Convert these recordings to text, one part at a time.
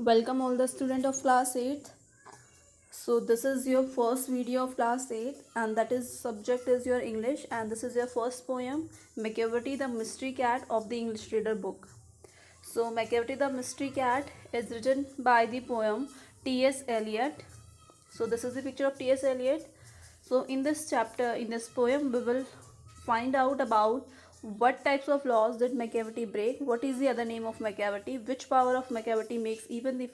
Welcome all the student of class 8th. So this is your first video of class 8 and that is subject is your English and this is your first poem Macavity the Mystery Cat of the English Reader book. So Macavity the Mystery Cat is written by the poem T.S. Eliot. So this is the picture of T.S. Eliot. So in this chapter, in this poem, we will find out about what types of laws did Macavity break, what is the other name of Macavity, which power of Macavity makes even the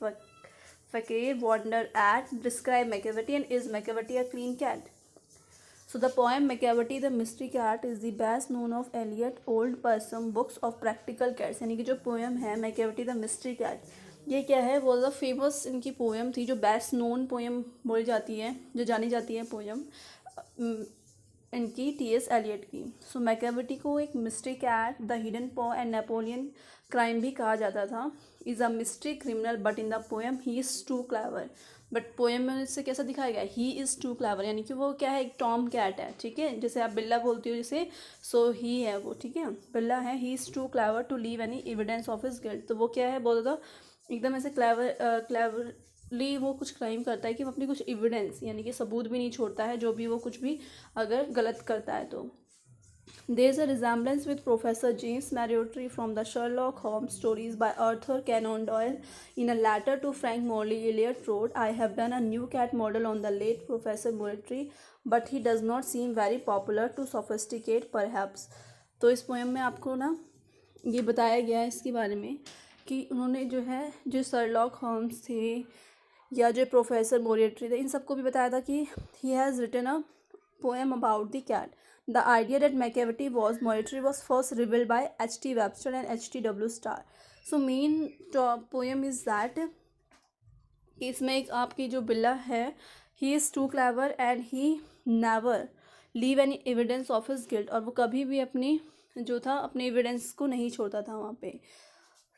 fakir wonder at, describe Macavity, and is Macavity a clean cat. So the poem Macavity the Mystery Cat is the best known of Eliot Old Person books of practical cats. यानी कि जो poem है Macavity the Mystery Cat, ये क्या है, वो the famous इनकी poem थी, जो बेस्ट नोन पोएम बोली जाती है, जो जानी जाती है पोएम इनकी T.S. एलियट की. सो मैकेविटी को एक मिस्ट्री कैट, द हिडन पॉ एंड नेपोलियन क्राइम भी कहा जाता था. Is a mystery criminal but in the poem he is too clever. But poem में इससे कैसा दिखाया गया, ही इज़ टू क्लेवर, यानी कि वो क्या है, एक टॉम कैट है. ठीक है, जैसे आप बिल्ला बोलती हो जैसे, सो ही है वो. ठीक है, बिल्ला है. He is too clever to leave any evidence of his guilt. तो वो क्या है, बहुत ज़्यादा एकदम ऐसे क्लेवरली वो कुछ क्राइम करता है कि वो अपनी कुछ एविडेंस यानी कि सबूत भी नहीं छोड़ता है, जो भी वो कुछ भी अगर गलत करता है तो. There is a resemblance with Professor James Mariotti from the Sherlock Holmes stories by Arthur Conan Doyle. In a letter to Frank Morley, Eliot wrote, I have done a new cat model on the late Professor Mariotti, but he does not seem very popular to sophisticate perhaps. तो इस poem में आपको ना ये बताया गया है इसके बारे में कि उन्होंने जो है, जो शर्लॉक होम्स थे या जो प्रोफेसर मोरियट्री थे, इन सबको भी बताया था कि he has written a poem about the cat. The idea that Macavity was Moriarty was first revealed by H.T. Webster and H.T.W. Starr. So main poem is that कि इसमें एक आपकी जो बिल्ला है, he is too clever and he never leave any evidence of his guilt. और वो कभी भी अपनी जो था अपने एविडेंस को नहीं छोड़ता था वहाँ पे.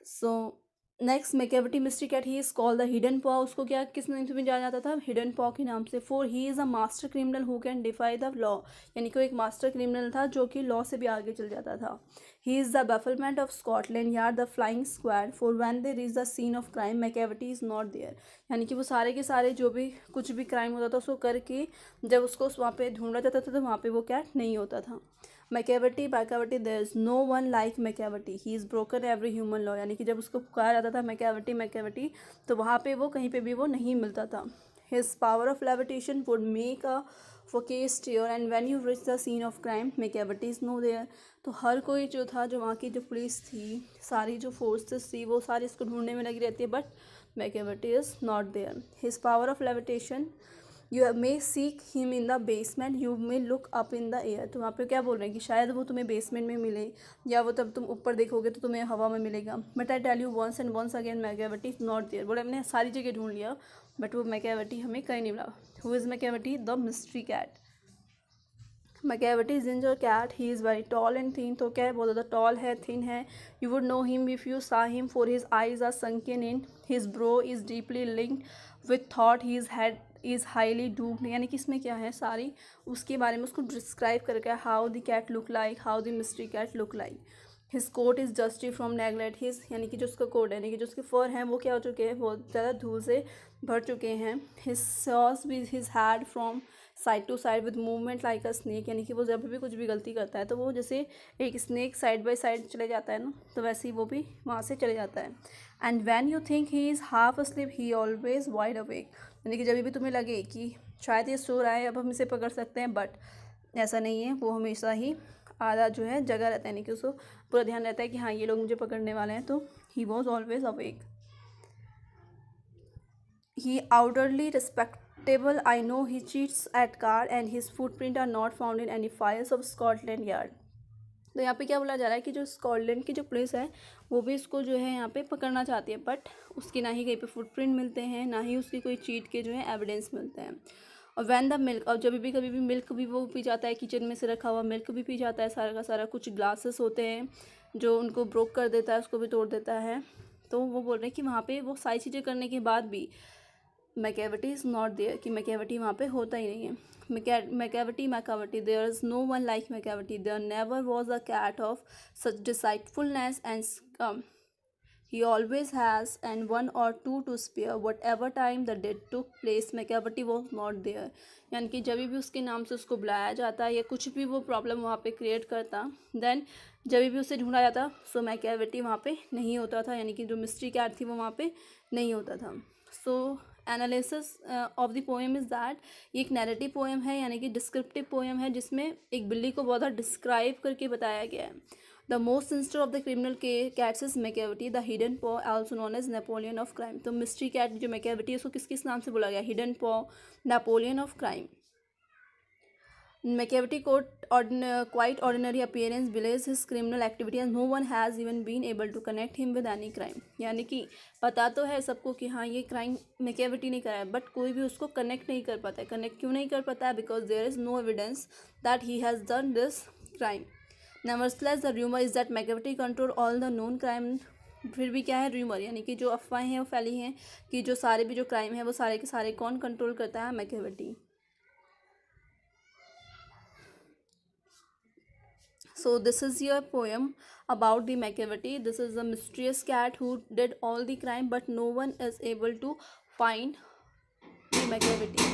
So next Macavity mystery cat, he is called the hidden पॉ. उसको क्या किस नाम से भी जाना जाता था, हिडन पॉ के नाम से. For he is a master criminal who can DeFi the law. यानी कि वो एक मास्टर क्रिमिनल था जो कि लॉ से भी आगे चल जाता था. He is the bafflement of Scotland yard, the flying squad. For when they reach the scene of crime Macavity is not there. यानी कि वो सारे के सारे जो भी कुछ भी क्राइम होता था उसको करके जब उसको वहाँ पे ढूंढा जाता था तो वहाँ पे वो कैट नहीं होता था. Macavity there is no one like Macavity, he is broken every human law. यानी कि जब उसको कहा जाता था मैकेविटी तो वहाँ पे वो कहीं पे भी वो नहीं मिलता था. his power of levitation would make a fakir stare and when you reach the scene of crime Macavity is no there. तो हर कोई जो था, जो वहाँ की जो पुलिस थी, सारी जो फोर्सेस थी, वो सारी इसको ढूंढने में लगी रहती है, but Macavity is not there. his power of levitation, you may seek him in the basement, you may look up in the air. तो वहाँ पे क्या बोल रहे हैं कि शायद वो तुम्हें बेसमेंट में मिले या वो तब तुम ऊपर देखोगे तो तुम्हें हवा में मिलेगा. But I tell you once and once again Macavity is not there. बोले हमने सारी जगह ढूंढ लिया बट वो मैकेविटी हमें कहीं नहीं मिला. Who is Macavity? The mystery cat. Macavity is in your cat, he is very tall and thin. तो क्या है, बहुत ज़्यादा टॉल है, थिन है. You would know him if you सा him, for his eyes are sunken in, his bro is deeply linked with thought, his head is highly doomed. यानी कि इसमें क्या है, सारी उसके बारे में उसको डिस्क्राइब करके how the cat look like, how the mystery cat look like. His coat is dusty from neglect. His यानी कि जो उसका कोट है, यानी कि जो उसके फर हैं वो क्या हो चुके हैं, बहुत ज़्यादा धूल से भर चुके हैं. His sauce Vij his had from side to side with movement like a snake. यानी कि वो जब भी कुछ भी गलती करता है तो वो जैसे एक स्नेक साइड बाय साइड चले जाता है ना, तो वैसे ही वो भी वहाँ से चले जाता है. And when you think he is half asleep he always wide awake. यानी कि जब भी तुम्हें लगे कि शायद ये सो रहा है, अब हम इसे पकड़ सकते हैं, बट ऐसा नहीं है. वो हमेशा ही आधा जो है जगह रहता है, यानी कि उसको पूरा ध्यान रहता है कि हाँ ये लोग मुझे पकड़ने वाले हैं. तो he was always awake. He outwardly respectable, I know he cheats at car and his footprint are not found in any files of Scotland Yard. तो यहाँ पे क्या बोला जा रहा है कि जो स्कॉटलैंड की जो पुलिस है वो भी इसको जो है यहाँ पे पकड़ना चाहती है, बट उसकी ना ही कहीं पे फुटप्रिंट मिलते हैं, ना ही उसकी कोई चीट के जो है एविडेंस मिलते हैं. और वैन द मिल्क, और जब भी कभी भी मिल्क भी वो पी जाता है, किचन में से रखा हुआ मिल्क भी पी जाता है सारा का सारा. कुछ ग्लासेस होते हैं जो उनको ब्रोक कर देता है, उसको भी तोड़ देता है. तो वो बोल रहे हैं कि वहाँ पे वो सारी चीज़ें करने के बाद भी मैकेविटी इज़ नॉट देयर, कि मैकेविटी वहाँ पे होता ही नहीं है. Macavity, there is no one like Macavity. There never was a cat of such deceitfulness and He always has and one or two to spare. Whatever time the death took place, Macavity was not there. यानी कि जब भी उसके नाम से उसको बुलाया जाता या कुछ भी वो प्रॉब्लम वहाँ पे क्रिएट करता, देन जब भी उसे ढूंढा जाता सो मैकेविटी वहाँ पे नहीं होता था, यानी कि जो मिस्ट्री कैट थी वो वहाँ पे नहीं होता था. So analysis of the poem is that, ये एक नैरेटिव पोएम है, यानी कि डिस्क्रिप्टिव पोएम है, जिसमें एक बिल्ली को बहुत डिस्क्राइब करके बताया गया है. The most sinister of the criminal cats is Macavity, the hidden paw, also known as Napoleon of crime. तो मिस्ट्री कैट जो मैकेविटी है उसको किस किस नाम से बोला गया? हिडन पॉ, Napoleon of crime. Macavity quite ordinary appearance belies his criminal activity and no one has even been able to connect him with any crime. यानी कि पता तो है सबको कि हाँ ये क्राइम मैकेविटी ने करा है, बट कोई भी उसको कनेक्ट नहीं कर पाता है. कनेक्ट क्यों नहीं कर पाता है? Because there is no evidence that he has done this crime. Nevertheless, the rumor is that Macavity control all the known crime. फिर भी क्या है रूमर, यानी कि जो अफवाहें हैं वो फैली हैं कि जो सारे भी जो क्राइम है वो सारे के सारे कौन कंट्रोल करता है? Macavity. So this is your poem about the Macavity. This is a mysterious cat who did all the crime, but no one is able to find the Macavity.